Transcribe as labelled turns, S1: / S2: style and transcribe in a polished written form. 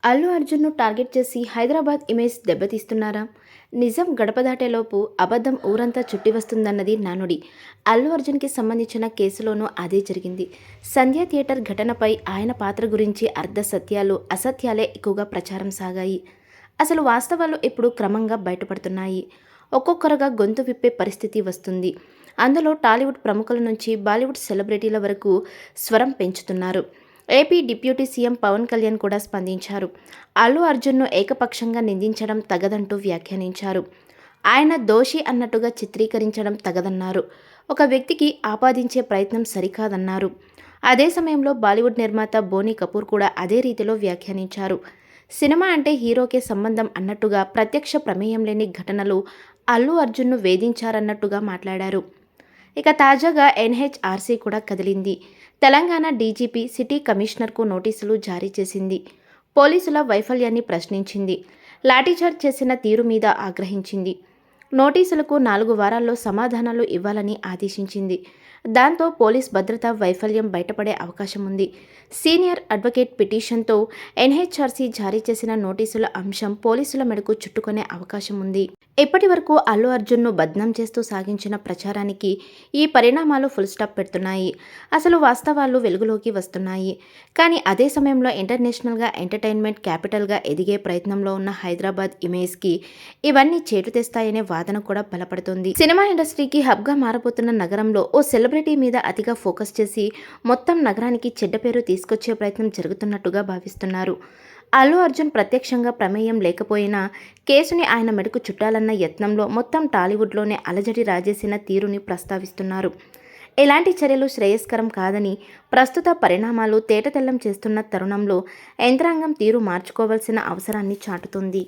S1: Allu అర్జున్ను target చేసి Hyderabad image దెబ్బతీస్తున్నారా? నిజం గడప దాటేలోపు అబద్ధం ఊరంతా చుట్టి వస్తుందన్నది నానుడి. అల్లు అర్జున్కి సంబంధించిన కేసులోనూ అదే జరిగింది. సంధ్య థియేటర్ ఘటనపై ఆయన పాత్ర గురించి అర్ధ సత్యాలు, అసత్యాలే ఎక్కువగా ప్రచారం సాగాయి. అసలు వాస్తవాలు ఇప్పుడు క్రమంగా బయటపడుతున్నాయి. ఒక్కొక్కరుగా గొంతు విప్పే పరిస్థితి వస్తుంది. అందులో టాలీవుడ్ ప్రముఖుల నుంచి బాలీవుడ్ సెలబ్రిటీల వరకు స్వరం పెంచుతున్నారు. AP deputy CM Pawan Kalyan కూడా స్పందించారు. అల్లు అర్జున్ను ఏకపక్షంగా నిందించడం తగదంటూ వ్యాఖ్యానించారు. ఆయన దోషి అన్నట్టుగా చిత్రీకరించడం తగదన్నారు. ఒక వ్యక్తికి ఆపాదించే ప్రయత్నం సరికాదన్నారు. అదే సమయంలో బాలీవుడ్ నిర్మాత బోనీ కపూర్ కూడా అదే రీతిలో వ్యాఖ్యానించారు. సినిమా అంటే హీరోకే సంబంధం అన్నట్టుగా ప్రత్యక్ష ప్రమేయం లేని ఘటనలు అల్లు అర్జున్ను వేధించారన్నట్టుగా మాట్లాడారు. ఇక తాజాగా ఎన్హెచ్ఆర్సీ కూడా కదిలింది. తెలంగాణ డీజీపీ సిటీ కమిషనర్కు నోటీసులు జారీ చేసింది. పోలీసుల వైఫల్యాన్ని ప్రశ్నించింది. లాఠీచార్జ్ చేసిన తీరు మీద ఆగ్రహించింది. నోటీసులకు 4 వారాల్లో సమాధానాలు ఇవ్వాలని ఆదేశించింది. దాంతో పోలీస్ భద్రతా వైఫల్యం బయటపడే అవకాశం ఉంది. సీనియర్ అడ్వకేట్ పిటిషన్తో ఎన్హెచ్ఆర్సీ జారీ చేసిన నోటీసుల అంశం పోలీసుల మెడకు చుట్టుకునే అవకాశం ఉంది. ఇప్పటి వరకు అల్లు అర్జున్ను బద్నాం చేస్తూ సాగించిన ప్రచారానికి ఈ పరిణామాలు ఫుల్ స్టాప్ పెడుతున్నాయి. అసలు వాస్తవాలు వెలుగులోకి వస్తున్నాయి. కానీ అదే సమయంలో ఇంటర్నేషనల్గా ఎంటర్టైన్మెంట్ క్యాపిటల్గా ఎదిగే ప్రయత్నంలో ఉన్న హైదరాబాద్ ఇమేజ్కి ఇవన్నీ చేటు తెస్తాయనే వాదన కూడా బలపడుతుంది. సినిమా ఇండస్ట్రీకి హబ్గా మారబోతున్న నగరంలో ఓ సెలబ్రిటీ మీద అతిగా ఫోకస్ చేసి మొత్తం నగరానికి చెడ్డ పేరు తీసుకొచ్చే ప్రయత్నం జరుగుతున్నట్టుగా భావిస్తున్నారు. అల్లు అర్జున్ ప్రత్యక్షంగా ప్రమేయం లేకపోయినా కేసుని ఆయన మెడకు చుట్టాలన్న యత్నంలో మొత్తం టాలీవుడ్లోనే అలజడి రాజేసిన తీరుని ప్రస్తావిస్తున్నారు. ఎలాంటి చర్యలు శ్రేయస్కరం కాదని, ప్రస్తుత పరిణామాలు తేటతెల్లం చేస్తున్న తరుణంలో యంత్రాంగం తీరు మార్చుకోవాల్సిన అవసరాన్ని చాటుతోంది.